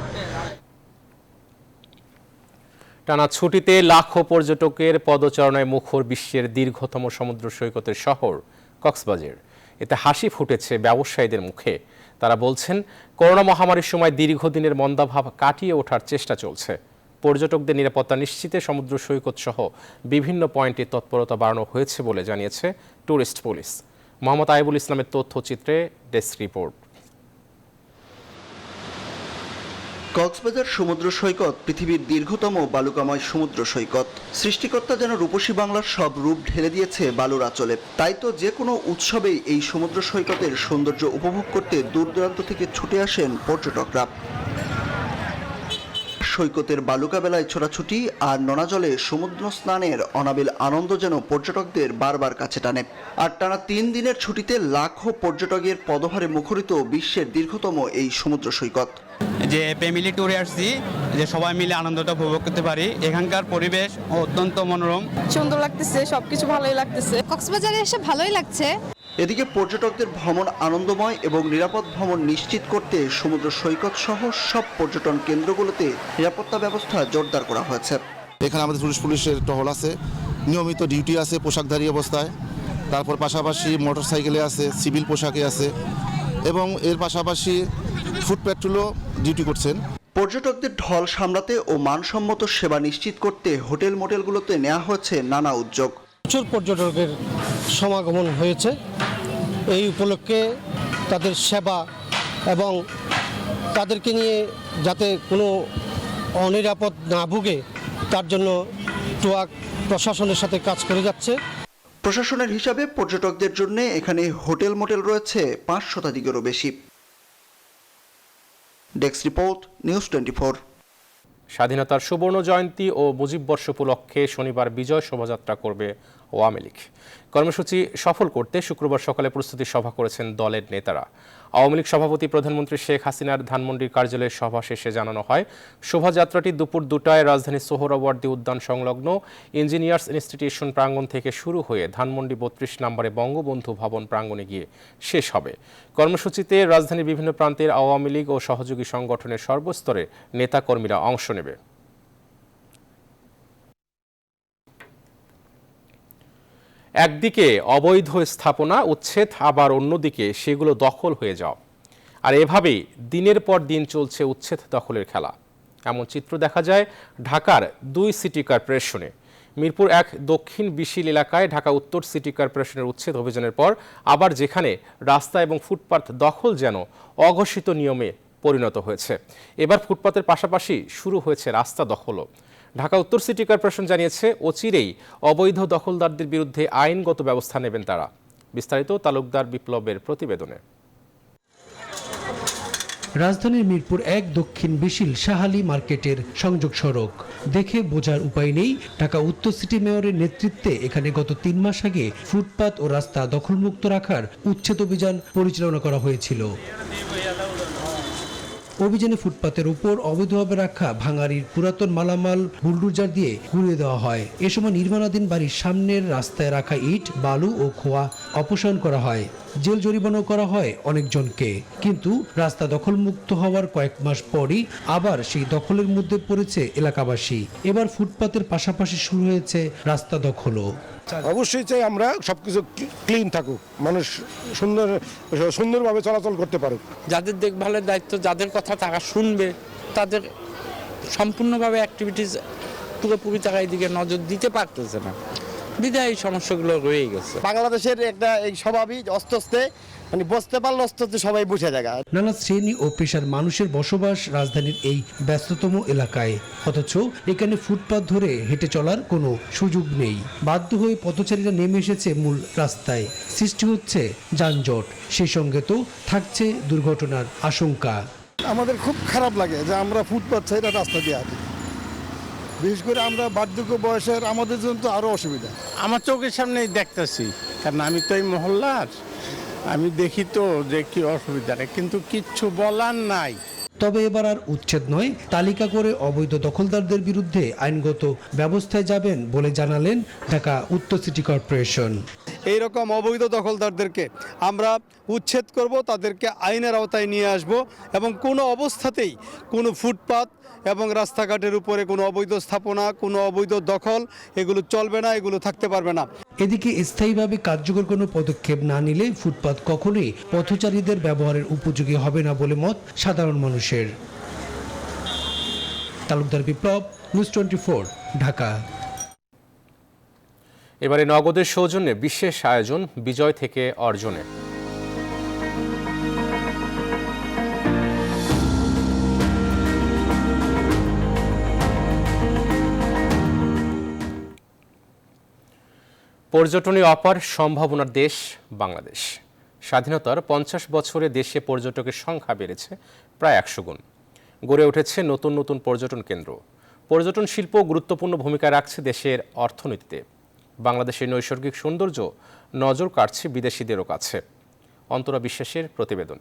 টানা ছুটিতে লাখো পর্যটকের পদচারণায় মুখর বিশ্বের দীর্ঘতম সমুদ্র সৈকতের শহর কক্সবাজার। এতে হাসি ফুটেছে ব্যবসায়ীদের মুখে। তারা বলছেন করোনা মহামারীর সময় দীর্ঘদিনের মন্দাভাব কাটিয়ে ওঠার চেষ্টা চলছে। পর্যটকদের নিরাপত্তা নিশ্চিতে সমুদ্র সৈকত সহ বিভিন্ন পয়েন্টে তৎপরতা বাড়ানো হয়েছে বলে জানিয়েছে ট্যুরিস্ট পুলিশ। মোহাম্মদ আইবুল ইসলামের তথ্যচিত্রে ডেস্ক রিপোর্ট। কক্সবাজার সমুদ্র সৈকত পৃথিবীর দীর্ঘতম বালুকাময় সমুদ্র সৈকত। সৃষ্টিকর্তা যেন রূপসী বাংলার সব রূপ ঢেলে দিয়েছে বালুর আঁচলে। তাই তো যে কোনো উৎসবেই এই সমুদ্র সৈকতের সৌন্দর্য উপভোগ করতে দূর দূরান্ত থেকে ছুটে আসেন পর্যটকরা। সৈকতের বালুকা বেলায় ছোটাছুটি আর নোনা জলে সমুদ্র স্নানের অনাবিল আনন্দ যেন পর্যটকদের বারবার কাছে টানে। আর টানা 3 দিনের ছুটিতে লাখো পর্যটকের পদভারে মুখরিত বিশ্বের দীর্ঘতম এই সমুদ্র সৈকত। যে ফ্যামিলি ট্যুরে আসছি, যে সবাই মিলে আনন্দটা উপভোগ করতে পারি। এখানকার পরিবেশ অত্যন্ত মনোরম, সুন্দর লাগতেছে, সবকিছু ভালোই লাগতেছে। কক্সবাজারে এসে ভালোই লাগছে। এদিকে পর্যটকদের ভ্রমণ আনন্দময় এবং নিরাপদ ভ্রমণ নিশ্চিত করতে সমুদ্র সৈকত সহ সব পর্যটন কেন্দ্রগুলোতে নিরাপত্তা ব্যবস্থা জোরদার করা হয়েছে। এখানে আমাদের টুরিস্ট পুলিশের টহল আছে, নিয়মিত ডিউটি আছে পোশাকধারী অবস্থায়। তারপর পাশাপাশি মোটর সাইকেলে আছে, সিভিল পোশাকে আছে এবং এর পাশাপাশি ফুড প্যাট্রোলও ডিউটি করছেন। পর্যটকদের ঢল সামলাতে ও মানসম্মত সেবা নিশ্চিত করতে হোটেল মোটেলগুলোতে নেওয়া হয়েছে নানা উদ্যোগ। প্রচুর পর্যটকের সমাগমন হয়েছে। এই উপলক্ষে তাদের সেবা এবং তাদেরকে নিয়ে যাতে কোনো অনিরাপদ না ভুগে তার জন্য টোয়াক প্রশাসনের সাথে কাজ করে যাচ্ছে। প্রশাসনের হিসাবে পর্যটকদের জন্য এখানে হোটেল মোটেল রয়েছে 5 শতাধিকেরও বেশি। Desk report, news 24। স্বাধীনতার সুবর্ণ জয়ন্তী ও মুজিববর্ষ উপলক্ষে শনিবার বিজয় শোভাযাত্রা করবে আওয়ামী লীগ। কর্মসূচি সফল করতে শুক্রবার সকালে প্রস্তুতি সভা করেছেন দলের নেতারা। আওয়ামী লীগ সভাপতি প্রধানমন্ত্রী শেখ হাসিনার ধানমন্ডির কার্যালয়ের সভা শেষে জানানো হয়, শোভাযাত্রাটি দুপুর 2টায় রাজধানীর সোহরাওয়ার্দী উদ্যান সংলগ্ন ইঞ্জিনিয়ার্স ইনস্টিটিউশন প্রাঙ্গণ থেকে শুরু হয়ে ধানমন্ডি 32 নম্বরে বঙ্গবন্ধু ভবন প্রাঙ্গণে গিয়ে শেষ হবে। কর্মসূচিতে রাজধানীর বিভিন্ন প্রান্তের আওয়ামী লীগ ও সহযোগী সংগঠনের সর্বস্তরের নেতাকর্মীরা অংশ নেবে। একদিকে অবৈধ স্থাপনা উচ্ছেদ, আবার অন্যদিকে সেগুলো দখল হয়ে যাও, আর এভাবেই দিনের পর দিন চলছে উচ্ছেদ দখলের খেলা। এমন চিত্র দেখা যায় ঢাকার 2 সিটি কর্পোরেশনে। মিরপুর 1 দক্ষিণ বিশিল এলাকায় ঢাকা উত্তর সিটি কর্পোরেশনের উচ্ছেদ অভিযানের পর আবার যেখানে রাস্তা এবং ফুটপাত দখল যেন অঘোষিত নিয়মে পরিণত হয়েছে, এবার ফুটপাতের পাশাপাশি শুরু হয়েছে রাস্তা দখলও। ঢাকা উত্তর সিটি কর্পোরেশন জানিয়েছে অচিরেই অবৈধ দখলদারদের বিরুদ্ধে আইনগত ব্যবস্থা নেবেন তারা। বিস্তারিত তালুকদার বিপ্লবের প্রতিবেদনে। রাজধানীর মিরপুর 1 দক্ষিণ বিশিল শাহালি মার্কেটের সংযোগ সড়ক দেখে বোঝার উপায় নেই, ঢাকা উত্তর সিটি মেয়রের নেতৃত্বে এখানে গত 3 মাস আগে ফুটপাত ও রাস্তা দখলমুক্ত রাখার উচ্ছেদ অভিযান পরিচালনা করা হয়েছিল। অভিযানে ফুটপাতের উপর অবৈধভাবে রাখা ভাঙাড়ির পুরাতন মালামাল বুলডোজার দিয়ে ঘুরিয়ে দেওয়া হয়। এ সময় নির্মাণাধীন বাড়ির সামনের রাস্তায় রাখা ইট, বালু ও খোয়া অপসারণ করা হয়। জেল জরিমানাও করা হয় অনেকজনকে। কিন্তু রাস্তা দখলমুক্ত হওয়ার কয়েক মাস পরই আবার সেই দখলের মধ্যে পড়েছে এলাকাবাসী। এবার ফুটপাতের পাশাপাশি শুরু হয়েছে রাস্তা দখলও। অবশ্যই চাই আমরা সবকিছু ক্লিন থাকুক, মানুষ সুন্দরভাবে চলাচল করতে পারুক। যাদের দেখভালের দায়িত্ব, যাদের কথা তারা শুনবে, তাদের সম্পূর্ণভাবে অ্যাক্টিভিটিস পুরোপুরি তারা এদিকে নজর দিতে পারতেছে না, বিধায় এই সমস্যাগুলো রয়ে গেছে। বাংলাদেশের একটা এই স্বভাবই আস্তে আস্তে বসতে পারলে আস্তে আস্তে সবাই বুঝে যায়। নানা শ্রেণী ও পেশার মানুষের বসবাস রাজধানীর এই ব্যস্ততম এলাকায়, অথচ এখানে ফুটপাত ধরে হেঁটে চলার কোনো সুযোগ নেই। বাধ্য হয়ে পথচারীরা নেমে এসেছে মূল রাস্তায়। সৃষ্টি হচ্ছে যানজট, সেই সঙ্গে তো থাকছে দুর্ঘটনার আশঙ্কা। আমাদের খুব খারাপ লাগে যে আমরা ফুটপাত ছেড়ে রাস্তা দিয়ে হাঁটি, বিশেষ করে আমরা বার্ধক্য বয়সের, আমাদের জন্য তো আরো অসুবিধা। আমার চোখের সামনেই দেখতেছি, কারণ আমি তো এই মহল্লার, আমি দেখি তো যে কি অসুবিধা, কিন্তু কিচ্ছু বলার নাই। তবে এবার আর উচ্ছেদ নয়, তালিকা করে অবৈধ দখলদারদের বিরুদ্ধে আইনগত ব্যবস্থায় যাবেন বলে জানালেন ঢাকা উত্তর সিটি কর্পোরেশন। এইরকম অবৈধ দখলদারদেরকে আমরা উচ্ছেদ করব, তাদেরকে আইনের আওতায় নিয়ে আসব এবং কোনো অবস্থাতেই কোনো ফুটপাত এবং রাস্তাঘাটের উপরে কোনো অবৈধ স্থাপনা, কোনো অবৈধ দখল এগুলো চলবে না, এগুলো থাকতে পারবে না। এদিকে স্থায়ীভাবে কার্যকর কোনো পদক্ষেপ না নিলে ফুটপাত কখনোই পথচারীদের ব্যবহারের উপযোগী হবে না বলে মত সাধারণ মানুষের। তালুকদার বিপ্লব, নিউজ 24, ঢাকা। এবারে নগদের সৌজন্যে বিশেষ আয়োজন বিজয় থেকে অর্জনে। পর্যটনে অপার সম্ভাবনার দেশ বাংলাদেশ। স্বাধীনতার 50 বছরে দেশে পর্যটকের সংখ্যা বেড়েছে প্রায় 100 গুণ। গড়ে উঠেছে নতুন নতুন পর্যটন কেন্দ্র। পর্যটন শিল্প গুরুত্বপূর্ণ ভূমিকা রাখছে দেশের অর্থনীতিতে। বাংলাদেশের নৈসর্গিক সৌন্দর্য নজর কাটছে বিদেশিদেরও কাছে। অন্তরা বিশ্বাসের প্রতিবেদন।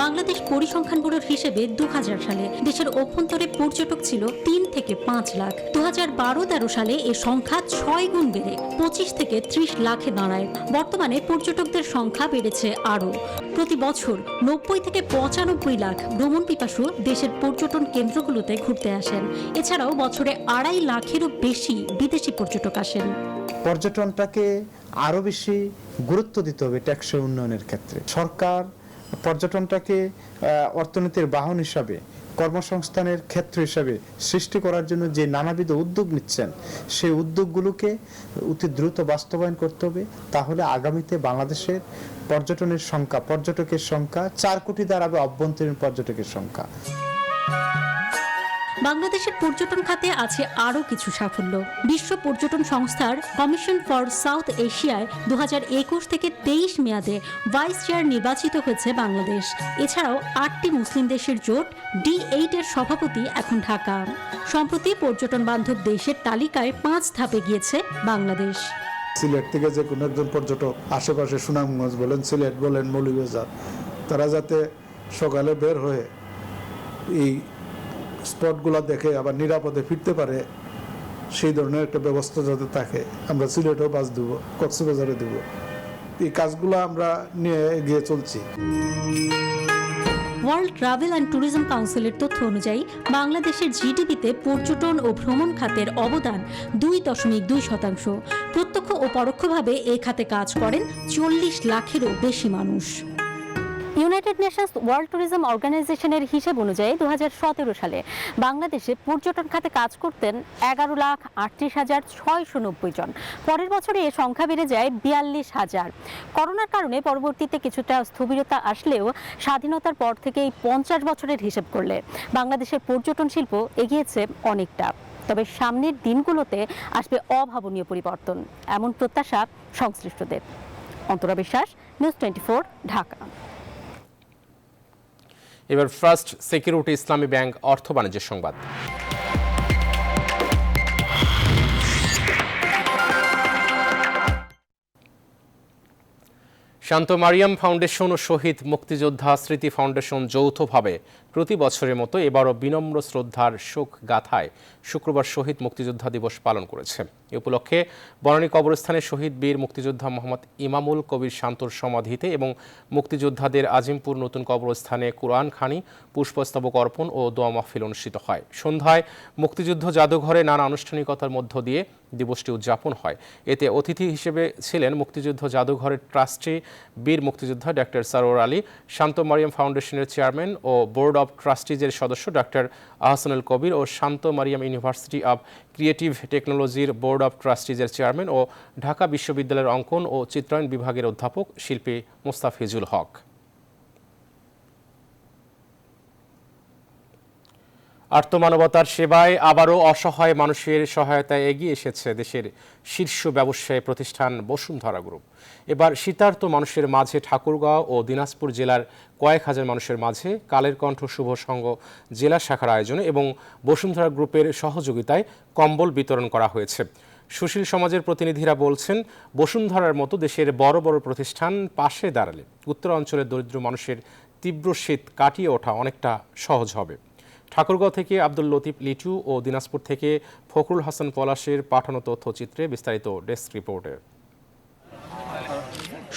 বাংলাদেশ পরিসংখ্যান ব্যুরোর হিসেবে 2000 সালে দেশের অভ্যন্তরে পর্যটক ছিল 3 থেকে 5 লাখ। 2012-13 সালে এর সংখ্যা 6 গুণ বেড়ে 25 থেকে 30 লাখে দাঁড়ায়। বর্তমানে পর্যটকদের সংখ্যা বেড়েছে আরও। প্রতি বছর 90 থেকে 95 লাখ ভ্রমণ পিপাসু দেশের পর্যটন কেন্দ্রগুলোতে ঘুরতে আসেন। এছাড়াও বছরে 2.5 লাখেরও বেশি বিদেশি পর্যটক আসেন। পর্যটনটাকে আরও বেশি গুরুত্ব দিতে হবে টেকসই উন্নয়নের ক্ষেত্রে। সরকার পর্যটনটাকে অর্থনীতির বাহন হিসাবে, কর্মসংস্থানের ক্ষেত্র হিসাবে সৃষ্টি করার জন্য যে নানাবিধ উদ্যোগ নিচ্ছেন, সেই উদ্যোগগুলোকে অতি দ্রুত বাস্তবায়ন করতে হবে। তাহলে আগামীতে বাংলাদেশের পর্যটনের সংখ্যা, পর্যটকের সংখ্যা 4 কোটি দাঁড়াবে, অভ্যন্তরীণ পর্যটকের সংখ্যা। বাংলাদেশের পর্যটন খাতে আছে আরও কিছু সাফল্য। বিশ্ব পর্যটন সংস্থার কমিশন ফর সাউথ এশিয়ায় 2021 থেকে 23 মেয়াদে ভাইস চেয়ার নির্বাচিত হয়েছে বাংলাদেশ। এছাড়াও 8টি মুসলিম দেশের জোট D8 এর সভাপতি এখন ঢাকা। সম্প্রতি পর্যটন বান্ধব দেশের তালিকায় 5 ধাপে গিয়েছে বাংলাদেশ। সিলেট থেকে যে কোনো একজন পর্যটক আশেপাশে সুনামগঞ্জ বলেন, সিলেট বলেন, মৌলভীবাজার, তারা যাতে সকালে বের হয়ে এই স্পটগুলো দেখে আবার নিরাপদে ফিরতে পারে, সেই ধরনের একটা ব্যবস্থা যাতে থাকে। আমরা সিলেটেও বাস দেবো, কক্সবাজারে দেবো। এই কাজগুলো আমরা নিয়ে এগিয়ে চলছি। ওয়ার্ল্ড ট্রাভেল অ্যান্ড ট্যুরিজম কাউন্সিলের তথ্য অনুযায়ী বাংলাদেশের জিডিপিতে পর্যটন ও ভ্রমণ খাতের অবদান 2.2%। প্রত্যক্ষ ও পরোক্ষভাবে এই খাতে কাজ করেন 40 লাখেরও বেশি মানুষ। ইউনাইটেড নেশনস ওয়ার্ল্ড ট্যুরিজম অর্গানাইজেশনের হিসেব অনুযায়ী 2017 সালে বাংলাদেশে পর্যটন খাতে কাজ করতেন 11,38,690 জন। পরের বছরে এ সংখ্যা বেড়ে যায় 42,000। করোনার কারণে পরবর্তীতে কিছুটা স্থবিরতা আসলেও স্বাধীনতার পর থেকেই 50 বছরের হিসেব করলে বাংলাদেশের পর্যটন শিল্প এগিয়েছে অনেকটা। তবে সামনের দিনগুলোতে আসবে অভাবনীয় পরিবর্তন, এমন প্রত্যাশা সংশ্লিষ্টদের। অন্তরা বিশ্বাস, নিউজ 24, ঢাকা। এবার ফার্স্ট সিকিউরিটি ইসলামী ব্যাংক অর্থ বাণিজ্যের সংবাদ। শান্ত মারিয়াম ফাউন্ডেশন ও শহীদ মুক্তিযোদ্ধা স্মৃতি ফাউন্ডেশন যৌথভাবে প্রতি বছরের মতো এবারও বিনম্র শ্রদ্ধার শোক গাথায় শুক্রবার শহীদ মুক্তিযোদ্ধা দিবস পালন করেছে। এ উপলক্ষে বনানী কবরস্থানে শহীদ বীর মুক্তিযোদ্ধা মোহাম্মদ ইমামুল কবির শান্তর সমাধিতে এবং মুক্তিযোদ্ধাদের আজিমপুর নতুন কবরস্থানে কুরআন খানি, পুষ্পস্তবক অর্পণ ও দোয়া মাহফিল অনুষ্ঠিত হয়। সন্ধ্যায় মুক্তিযুদ্ধ জাদুঘরে নানা আনুষ্ঠানিকতার মধ্য দিয়ে দিবসটি উদযাপন হয়। এতে অতিথি হিসেবে ছিলেন মুক্তিযুদ্ধ জাদুঘরের ট্রাস্টি বীর মুক্তিযোদ্ধা ডক্টর সরোয়ার আলী, শান্ত মারিয়াম ফাউন্ডেশনের চেয়ারম্যান ও বোর্ড অব ট্রাস্টিজের সদস্য ডক্টর আহসানুল কবির ও Shanto Mariam university of creative টেকনোলজির বোর্ড অব ট্রাস্টিজের চেয়ারম্যান ও ঢাকা বিশ্ববিদ্যালয়ের অঙ্কন ও চিত্রায়ন বিভাগের অধ্যাপক শিল্পী মোস্তাফিজুল হক। আর্তমানবতার সেবায় আবারও অসহায় মানুষের সহায়তায় এগিয়ে এসেছে দেশের শীর্ষ ব্যবসায়ী প্রতিষ্ঠান বসুন্ধরা গ্রুপ। এবার শীতার্ত মানুষের মাঝে ঠাকুরগাঁও ও দিনাজপুর জেলার কয়েক হাজার মানুষের মাঝে কালের কণ্ঠ শুভ সংঘ জেলা শাখার আয়োজনে এবং বসুন্ধরা গ্রুপের সহযোগিতায় কম্বল বিতরণ করা হয়েছে। সুশীল সমাজের প্রতিনিধিরা বলছেন, বসুন্ধরার মতো দেশের বড় বড় প্রতিষ্ঠান পাশে দাঁড়ালে উত্তরাঞ্চলের দরিদ্র মানুষের তীব্র শীত কাটিয়ে ওঠা অনেকটা সহজ হবে। ঠাকুরগাঁও থেকে আব্দুল লতিফ লিটু ও দিনাজপুর থেকে ফখরুল হাসান পলাশের পাঠানো তথ্যচিত্রে বিস্তারিত ডেস্ক রিপোর্টে।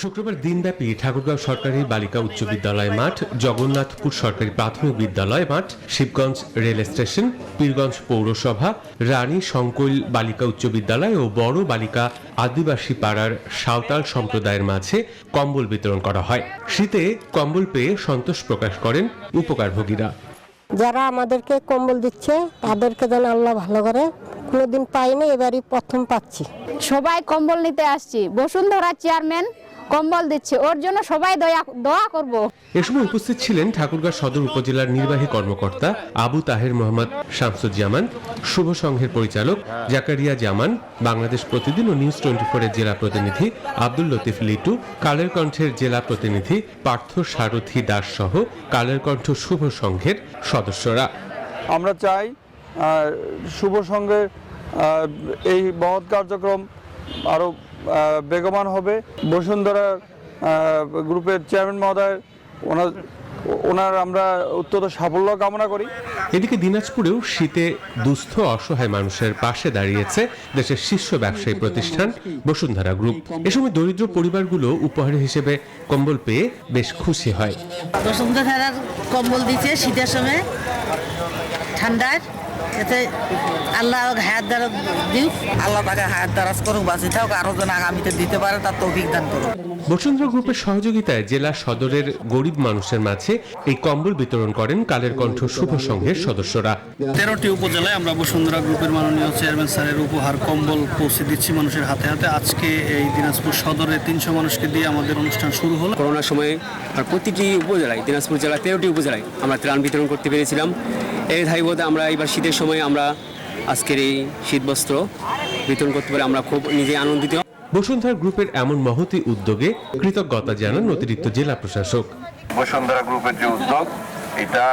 শুক্রবার দিনব্যাপী ঠাকুরগাঁও সরকারি বালিকা উচ্চ বিদ্যালয় মাঠ, জগন্নাথপুর সরকারি প্রাথমিক বিদ্যালয় মাঠ, শিবগঞ্জ রেল স্টেশন, পীরগঞ্জ পৌরসভা, রানী সংকৈল বালিকা উচ্চ বিদ্যালয় ও বড় বালিকা আদিবাসী পাড়ার সাঁওতাল সম্প্রদায়ের মাঝে কম্বল বিতরণ করা হয়। শীতে কম্বল পেয়ে সন্তোষ প্রকাশ করেন উপকারভোগীরা। যারা আমাদেরকে কম্বল দিচ্ছে তাদেরকে যেন আল্লাহ ভালো করে, কোনোদিন পাইনি, এবারই প্রথম পাচ্ছি। সবাই কম্বল নিতে আসছি, বসুন্ধরা চেয়ারম্যান কম্বল দিচ্ছে, ওর জন্য সবাই দোয়া করব। এ সময় উপস্থিত ছিলেন ঠাকুরগাঁও সদর উপজেলার নির্বাহী কর্মকর্তা আবু তাহের মোহাম্মদ শামসুজ্জামান, শুভ সংঘের পরিচালক জাকারিয়া জামান, বাংলাদেশ প্রতিদিন ও নিউজ 24 এর জেলা প্রতিনিধি আব্দুল লতিফ লিটু, কালের কণ্ঠের জেলা প্রতিনিধি পার্থ সারথী দাস সহ কালের কণ্ঠ শুভ সংঘের সদস্যরা। আমরা চাই শুভ সংঘের এই মহৎ কার্যক্রম আরো বেগবান হবে। বসুন্ধরা গ্রুপের চেয়ারম্যান মহোদয় ওনার আমরা অত্যন্ত সাফল্য কামনা করি। এদিকে দিনাজপুরেও শীতে দুস্থ অসহায় মানুষের পাশে দাঁড়িয়েছে দেশের শীর্ষ ব্যবসায়ী প্রতিষ্ঠান বসুন্ধরা গ্রুপ। এ সময় দরিদ্র পরিবারগুলো উপহার হিসেবে কম্বল পেয়ে বেশ খুশি হয়। বসুন্ধরার কম্বল দিচ্ছে শীতের সময় ঠান্ডার, এতে আল্লাহ হায়াত দ্বারা দিক, আল্লাহ তাকে হায়াত দ্বারাজ করুক, বাঁচি থাকুক, আরো যেন আগামীতে দিতে পারে তার তৌফিক দান করুক। বসুন্ধরা গ্রুপের সহযোগিতায় জেলা সদরের গরিব মানুষের মাঝে এই কম্বল বিতরণ করেন কালের কণ্ঠ শুভ সংঘের সদস্যরা। 13টি উপজেলায় আমরা বসুন্ধরা গ্রুপের মাননীয় চেয়ারম্যান স্যারের উপহার কম্বল পৌঁছে দিচ্ছি মানুষের হাতে হাতে। আজকে এই দিনাজপুর সদরে 300 মানুষকে দিয়ে আমাদের অনুষ্ঠান শুরু হলো। করোনার সময় প্রতিটি উপজেলায়, দিনাজপুর জেলায় 13টি উপজেলায় আমরা ত্রাণ বিতরণ করতে পেরেছিলাম। এই ধাইবোধে আমরা এবার শীতের সময় আমরা আজকের এই শীতবস্ত্র বিতরণ করতে পারে আমরা খুব নিজে আনন্দিত। বসুন্ধরা গ্রুপের এমন মহতী উদ্যোগে কৃতজ্ঞতা জানান অতিরিক্ত জেলা প্রশাসক। বসুন্ধরা গ্রুপের যে উদ্যোগ, এটা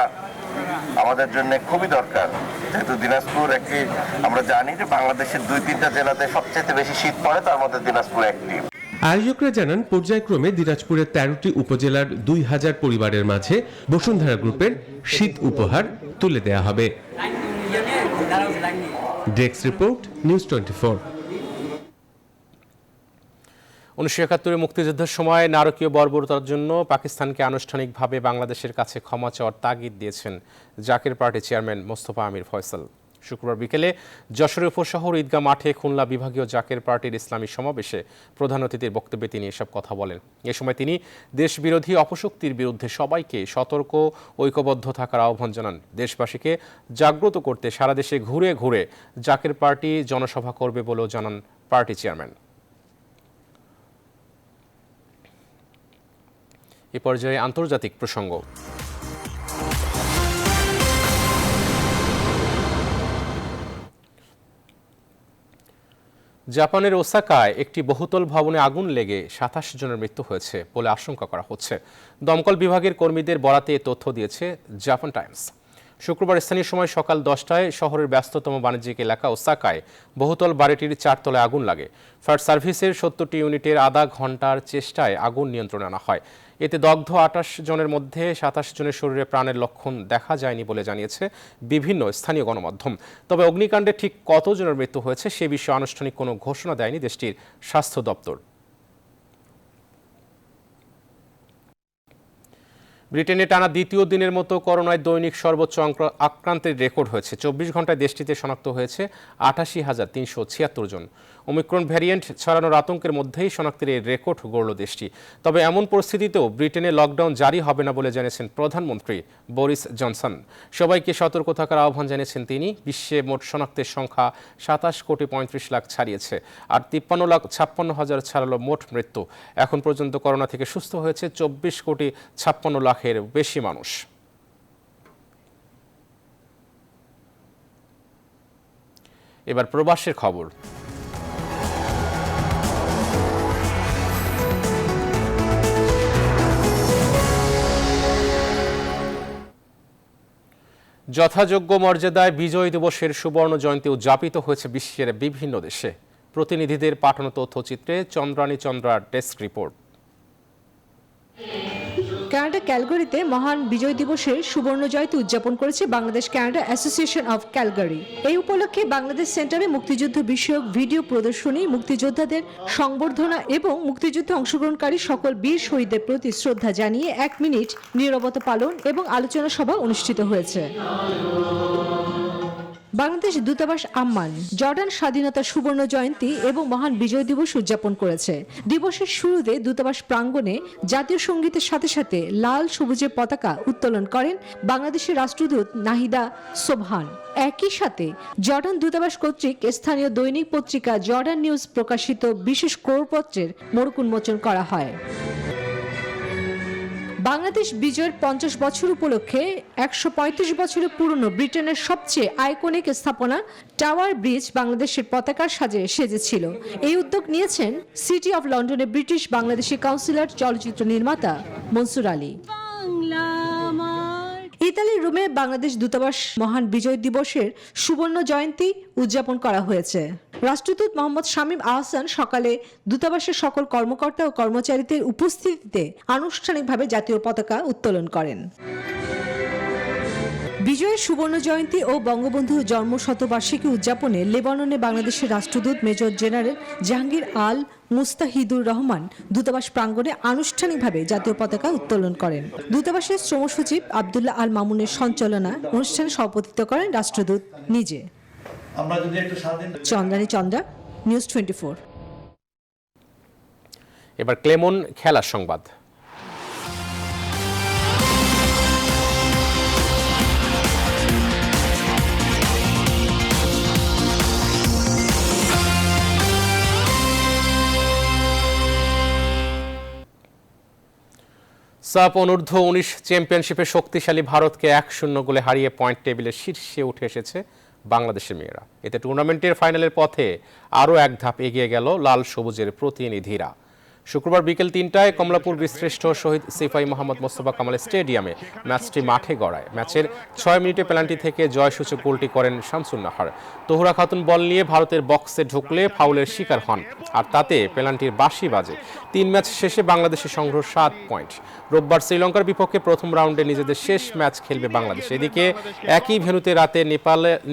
আমাদের জন্য খুবই দরকার, যেহেতু দিনাজপুর একটি, আমরা জানি যে বাংলাদেশের 2-3টা জেলাতে সবচেয়ে বেশি শীত পড়ে, তার মধ্যে দিনাজপুর একটি। আয়োজকরা জানান পর্যায়ক্রমে দিনাজপুরের 13টি উপজেলার 2000 পরিবারের মাঝে বসুন্ধরা গ্রুপের শীত উপহার তুলে দেয়া হবে। Desk report, news 24। 1971 মুক্তিযুদ্ধের সময় নারকীয় বর্বরতার জন্য পাকিস্তানকে আনুষ্ঠানিকভাবে বাংলাদেশের কাছে ক্ষমা চাওয়ার তাগিদ দিয়েছেন জাকের পার্টি চেয়ারম্যান মোস্তফা আমির ফয়সাল। শুক্রবার বিকেলে যশোরের উপশহর ঈদগাহ মাঠে খুলনা বিভাগীয় জাকের পার্টির ইসলামী সমাবেশে প্রধান অতিথির বক্তব্যে তিনি এসব কথা বলেন। এ সময় তিনি দেশবিরোধী অপশক্তির বিরুদ্ধে সবাইকে সতর্ক ঐক্যবদ্ধ থাকার আহ্বান জানান। দেশবাসীকে জাগ্রত করতে সারা দেশে ঘুরে ঘুরে জাকের পার্টি জনসভা করবে বলেও জানান পার্টি চেয়ারম্যান। এ পর্যায়ে আন্তর্জাতিক প্রসঙ্গ। জাপানের ওসাকায় একটি বহুতল ভবনে আগুন লেগে 27 জনের মৃত্যু হয়েছে বলে আশঙ্কা করা হচ্ছে। দমকল বিভাগের কর্মীদের বরাতে এ তথ্য দিয়েছে জাপান টাইমস। শুক্রবার স্থানীয় সময় সকাল 10টায় শহরের ব্যস্ততম বাণিজ্যিক এলাকা ওসাকায় বহুতল বাড়িটির 4 তলায় আগুন লাগে। ফায়ার সার্ভিসের 70টি ইউনিটের আধা ঘন্টার চেষ্টায় আগুন নিয়ন্ত্রণে আনা হয়। এতে দগ্ধ 28 জনের মধ্যে 27 জনের শরীরে প্রাণের লক্ষণ দেখা যায়নি বলে জানিয়েছে বিভিন্ন স্থানীয় গণমাধ্যম। তবে অগ্নিকাণ্ডে ঠিক কতজনের মৃত্যু হয়েছে সে বিষয়ে আনুষ্ঠানিক কোনো ঘোষণা দেয়নি দেশটির স্বাস্থ্য দপ্তর। ব্রিটেনে টানা দ্বিতীয় দিনের মতো করোনায় দৈনিক সর্বোচ্চ আক্রান্তের রেকর্ড হয়েছে। 24 ঘন্টায় দেশটিতে শনাক্ত হয়েছে 88,376 জন। ওমিক্রন ভ্যারিয়েন্ট ছড়ানোর আতঙ্কের মধ্যেই শনাক্তের এই রেকর্ড গড়ল দেশটি। তবে এমন পরিস্থিতিতেও ব্রিটেনে লকডাউন জারি হবে না বলে জানিয়েছেন প্রধানমন্ত্রী বরিস জনসন। সবাইকে সতর্ক থাকার আহ্বান জানিয়েছেন তিনি। বিশ্বে মোট শনাক্তের সংখ্যা 27,35,00,000 ছাড়িয়েছে, আর 53,56,000 ছাড়ালো মোট মৃত্যু। এখন পর্যন্ত করোনা থেকে সুস্থ হয়েছে 24,56,00,000-এর বেশি মানুষ। এবার প্রবাসের খবর। যথাযোগ্য মর্যাদায় বিজয় দিবসের সুবর্ণ জয়ন্তী উদযাপিত হয়েছে বিশ্বের বিভিন্ন দেশে। প্রতিনিধিদের পাঠানো তথ্যচিত্রে চন্দ্রানী চন্দ্রার ডেস্ক রিপোর্ট। কানাডা ক্যালগারিতে মহান বিজয় দিবসের সুবর্ণ জয়ন্তী উদযাপন করেছে Bangladesh Canada association of Calgary. এই উপলক্ষে বাংলাদেশ সেন্টারে মুক্তিযুদ্ধ বিষয়ক ভিডিও প্রদর্শনী, মুক্তিযোদ্ধাদের সংবর্ধনা এবং মুক্তিযুদ্ধে অংশগ্রহণকারী সকল বীর শহীদদের প্রতি শ্রদ্ধা জানিয়ে 1 মিনিট নীরবতা পালন এবং আলোচনা সভা অনুষ্ঠিত হয়েছে। বাংলাদেশ দূতাবাস আম্মান জর্ডান স্বাধীনতা সুবর্ণ জয়ন্তী এবং মহান বিজয় দিবস উদযাপন করেছে। দিবসের শুরুতে দূতাবাস প্রাঙ্গণে জাতীয় সঙ্গীতের সাথে সাথে লাল সবুজের পতাকা উত্তোলন করেন বাংলাদেশের রাষ্ট্রদূত নাহিদা সোবহান। একই সাথে জর্ডান দূতাবাস কর্তৃক স্থানীয় দৈনিক পত্রিকা জর্ডান নিউজ প্রকাশিত বিশেষ করপত্রের মোড়ক উন্মোচন করা হয়। বাংলাদেশ বিজয়ের 50 বছর উপলক্ষে 135 বছরের পুরনো ব্রিটেনের সবচেয়ে আইকনিক স্থাপনা টাওয়ার ব্রিজ বাংলাদেশের পতাকার সাজে সেজেছিল। এই উদ্যোগ নিয়েছেন সিটি অফ লন্ডনের ব্রিটিশ বাংলাদেশি কাউন্সিলর, চলচ্চিত্র নির্মাতা মনসুর আলী। ইতালির রোমে বাংলাদেশ দূতাবাস মহান বিজয় দিবসের সুবর্ণ জয়ন্তী উদযাপন করা হয়েছে। রাষ্ট্রদূত মোহাম্মদ শামীম আহসান সকালে দূতাবাসের সকল কর্মকর্তা ও কর্মচারীদের উপস্থিতিতে আনুষ্ঠানিকভাবে জাতীয় পতাকা উত্তোলন করেন। বিজয়ের সুবর্ণ জয়ন্তী ও বঙ্গবন্ধু জন্ম শতবার্ষিকী উদযাপনে লেবাননে বাংলাদেশের রাষ্ট্রদূত মেজর জেনারেল জাহাঙ্গীর আল মুস্তাহিদুর রহমান দূতাবাস প্রাঙ্গণে আনুষ্ঠানিকভাবে জাতীয় পতাকা উত্তোলন করেন। দূতাবাসের শ্রম সচিব আব্দুল্লাহ আল মামুনের সঞ্চালনায় অনুষ্ঠানে সভাপতিত্ব করেন রাষ্ট্রদূত নিজে। চন্দ্রানী চন্দ্রা, নিউজ 24। এবার ক্লেমন খেলার সংবাদ। সাফ অনূর্ধ্ব 19 চ্যাম্পিয়নশিপে শক্তিশালী ভারতকে 1-0 গোলে হারিয়ে পয়েন্ট টেবিলের শীর্ষে উঠে এসেছে বাংলাদেশের মেয়েরা। এতে টুর্নামেন্টের ফাইনালের পথে আরও এক ধাপ এগিয়ে গেল লাল সবুজের প্রতিনিধিরা। শুক্রবার বিকেল 3টায় কমলাপুর বীরশ্রেষ্ঠ শহীদ সিপাহী মোহাম্মদ মোস্তফা কামাল স্টেডিয়ামে ম্যাচটি মাঠে গড়ায়। ম্যাচের 6 মিনিটে পেনাল্টি থেকে জয়সূচক গোলটি করেন শামসুন নাহার। তহুরা খাতুন বল নিয়ে ভারতের বক্সে ঢুকলে ফাউলের শিকার হন, আর তাতে পেনাল্টির বাঁশি বাজে। 3 ম্যাচ শেষে বাংলাদেশের সংগ্রহ 7 পয়েন্ট। রোববার শ্রীলঙ্কার বিপক্ষে প্রথম রাউন্ডে নিজেদের শেষ ম্যাচ খেলবে বাংলাদেশ। এদিকে একই ভেন্যুতে রাতে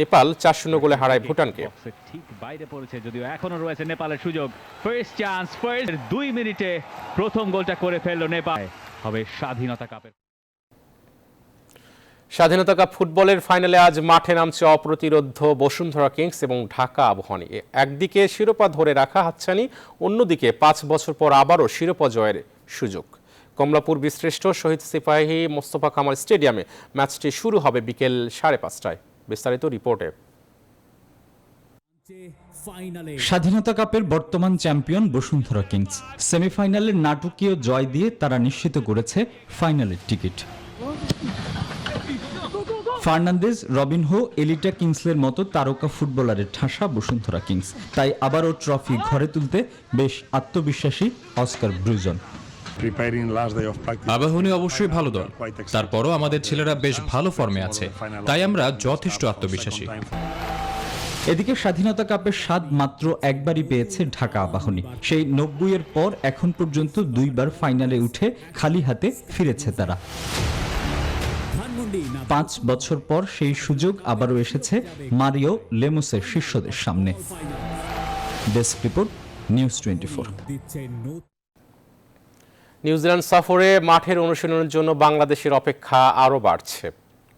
নেপাল 4-0 গোলে হারায় ভুটানকে। ঠিক বাইরে পড়েছে, যদিও এখনো রয়েছে নেপালের সুযোগ। ফার্স্ট চান্স, ফার্স্ট 2 মিনিটে প্রথম গোলটা করে ফেলল নেপাল। হবে স্বাধীনতা কাপের। স্বাধীনতা কাপ ফুটবলের ফাইনালে আজ মাঠে নামছে অপ্রতিরোধ্য বসুন্ধরা কিংস এবং ঢাকা আবাহনী। একদিকে শিরোপা ধরে রাখা হাতছানি, অন্যদিকে 5 বছর পর আবারও শিরোপা জয়ের সুযোগ। কমলাপুর বীরশ্রেষ্ঠ শহীদ সিপাহী মোস্তফা কামাল স্টেডিয়ামে ম্যাচটি শুরু হবে বিকেল 5:30টায়। বিস্তারিত রিপোর্টে। স্বাধীনতা কাপের বর্তমান চ্যাম্পিয়ন বসুন্ধরা কিংস সেমিফাইনালের নাটকীয় জয় দিয়ে তারা নিশ্চিত করেছে ফাইনালের টিকিট। ফার্নান্দেজ, রবিনহো, এলিটা কিংসলের মতো তারকা ফুটবলারের ঠাসা বসুন্ধরা কিংস, তাই আবারও ট্রফি ঘরে তুলতে বেশ আত্মবিশ্বাসী অস্কার ব্রুজন। আবাহনী অবশ্যই ভালো দল, তারপরও আমাদের ছেলেরা বেশ ভালো ফর্মে আছে, তাই আমরা যথেষ্ট আত্মবিশ্বাসী। এদিকে স্বাধীনতা কাপের স্বাদ মাত্র একবারই পেয়েছে ঢাকা আবাহনী। সেই 90-এর পর এখন পর্যন্ত 2বার ফাইনালে উঠে খালি হাতে ফিরেছে তারা। 5 বছর পর সেই সুযোগ আবারও এসেছে মারিও লেমোসের শিষ্যদের সামনে। Desk report, news 24। নিউজিল্যান্ড সফরে মাঠের অনুশীলনের জন্য বাংলাদেশের অপেক্ষা আরও বাড়ছে।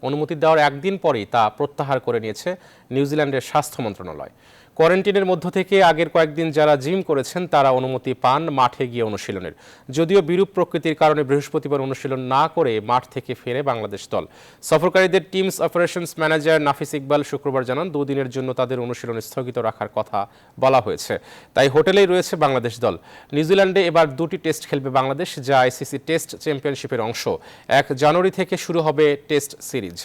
অনুমতি দেওয়ার একদিন পরেই তা প্রত্যাহার করে নিয়েছে নিউজিল্যান্ডের স্বাস্থ্য মন্ত্রণালয়। কোয়ারেন্টিনের মধ্য থেকে আগের কয়েকদিন যারা জিম করেছেন তারা অনুমতি পান মাঠে গিয়ে অনুশীলনের। যদিও বিরূপ প্রকৃতির কারণে বৃহস্পতিবার অনুশীলন না করে মাঠ থেকে ফেরে বাংলাদেশ দল। সফরকারীদের টিমস অপারেশনস ম্যানেজার নাফিস ইকবাল শুক্রবার জানান, 2 দিনের জন্য তাদের অনুশীলন স্থগিত রাখার কথা বলা হয়েছে, তাই হোটেলেই রয়েছে বাংলাদেশ দল। নিউজিল্যান্ডে এবার 2টি টেস্ট খেলবে বাংলাদেশ, যা আইসিসি টেস্ট চ্যাম্পিয়নশিপের অংশ। 1 জানুয়ারি থেকে শুরু হবে টেস্ট সিরিজ।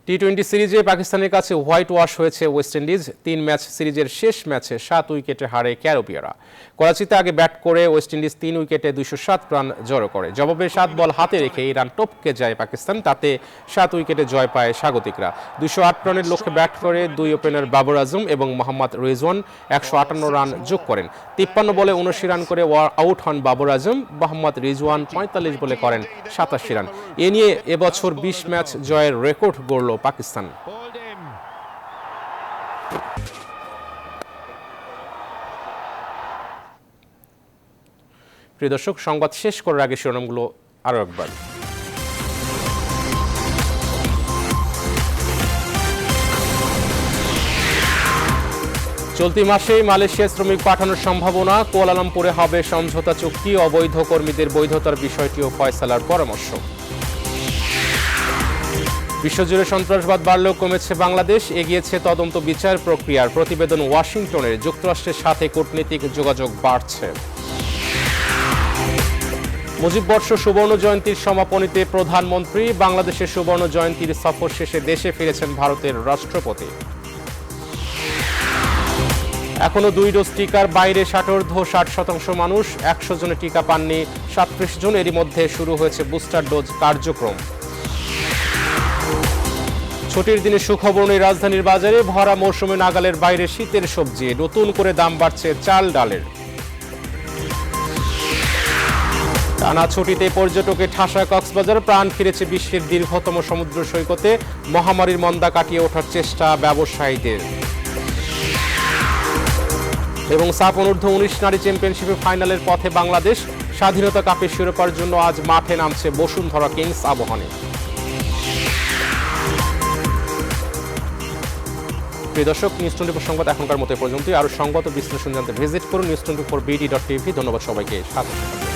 টি-20 সিরিজে পাকিস্তানের কাছে হোয়াইট ওয়াশ হয়েছে ওয়েস্ট ইন্ডিজ। 3 ম্যাচ সিরিজের শেষ ম্যাচে 7 উইকেটে হারে ক্যারোপিয়ারা। করাচিতে আগে ব্যাট করে ওয়েস্ট ইন্ডিজ 3 উইকেটে 207 রান জড়ো করে। জবাবে 7 বল হাতে রেখে এই রান টপকে যায় পাকিস্তান, তাতে 7 উইকেটে জয় পায় স্বাগতিকরা। 208 রানের লক্ষ্যে ব্যাট করে 2 ওপেনার বাবর আজম এবং মোহাম্মদ রিজওয়ান 158 রান যোগ করেন। 53 বলে 79 রান করে আউট হন বাবর আজম। মোহাম্মদ রিজওয়ান 45 বলে করেন 87 রান। এ নিয়ে এবছর 20 ম্যাচ জয়ের রেকর্ড গড়ল পাকিস্তান। প্রিয় দর্শক, সংবাদ শেষ করার আগে শিরোনামগুলো আরো একবার। চলতি মাসেই মালয়েশিয়ায় শ্রমিক পাঠানোর সম্ভাবনা। কুয়ালালামপুরে হবে সমঝোতা চুক্তি। অবৈধ কর্মীদের বৈধতার বিষয়টিও ফয়সালার পরামর্শ। বিশ্বজুড়ে সন্ত্রাসবাদ বাড়লেও কমেছে বাংলাদেশ, এগিয়েছে তদন্ত বিচার প্রক্রিয়ার প্রতিবেদন ওয়াশিংটনের। যুক্তরাষ্ট্রের সাথে কূটনীতিক যোগাযোগ বাড়ছে। মুজিববর্ষ সুবর্ণ জয়ন্তীর সমাপনীতে প্রধানমন্ত্রী। বাংলাদেশের সুবর্ণ জয়ন্তীর সফর শেষে দেশে ফিরেছেন ভারতের রাষ্ট্রপতি। এখনো 2 ডোজ টিকার বাইরে 60% মানুষ। 100 জনের টিকা পাননি 37 জন। এরই মধ্যে শুরু হয়েছে বুস্টার ডোজ কার্যক্রম। ছুটির দিনে সুখবর নেই রাজধানীর বাজারে। ভরা মৌসুমে নাগালের বাইরে শীতের সবজি। নতুন করে দাম বাড়ছে চাল ডালের। টানা ছুটিতে পর্যটকে ঠাসা কক্সবাজার, প্রাণ ফিরেছে বিশ্বের দীর্ঘতম সমুদ্র সৈকতে, মহামারীর মন্দা কাটিয়ে ওঠার চেষ্টা ব্যবসায়ীদের। এবং সাফ অনূর্ধ্ব 19 নারী চ্যাম্পিয়নশিপে ফাইনালের পথে বাংলাদেশ, স্বাধীনতা কাপের শিরোপার জন্য আজ মাঠে নামছে বসুন্ধরা কিংস আবাহনী। প্রিয় দর্শক, নিউজ 24 সংবাদ এখনকার মতো পর্যন্তই। আরও সংবাদ ও বিশ্লেষণ জানতে ভিজিট করুন news24bd.tv। ধন্যবাদ সবাইকে। স্বাগত।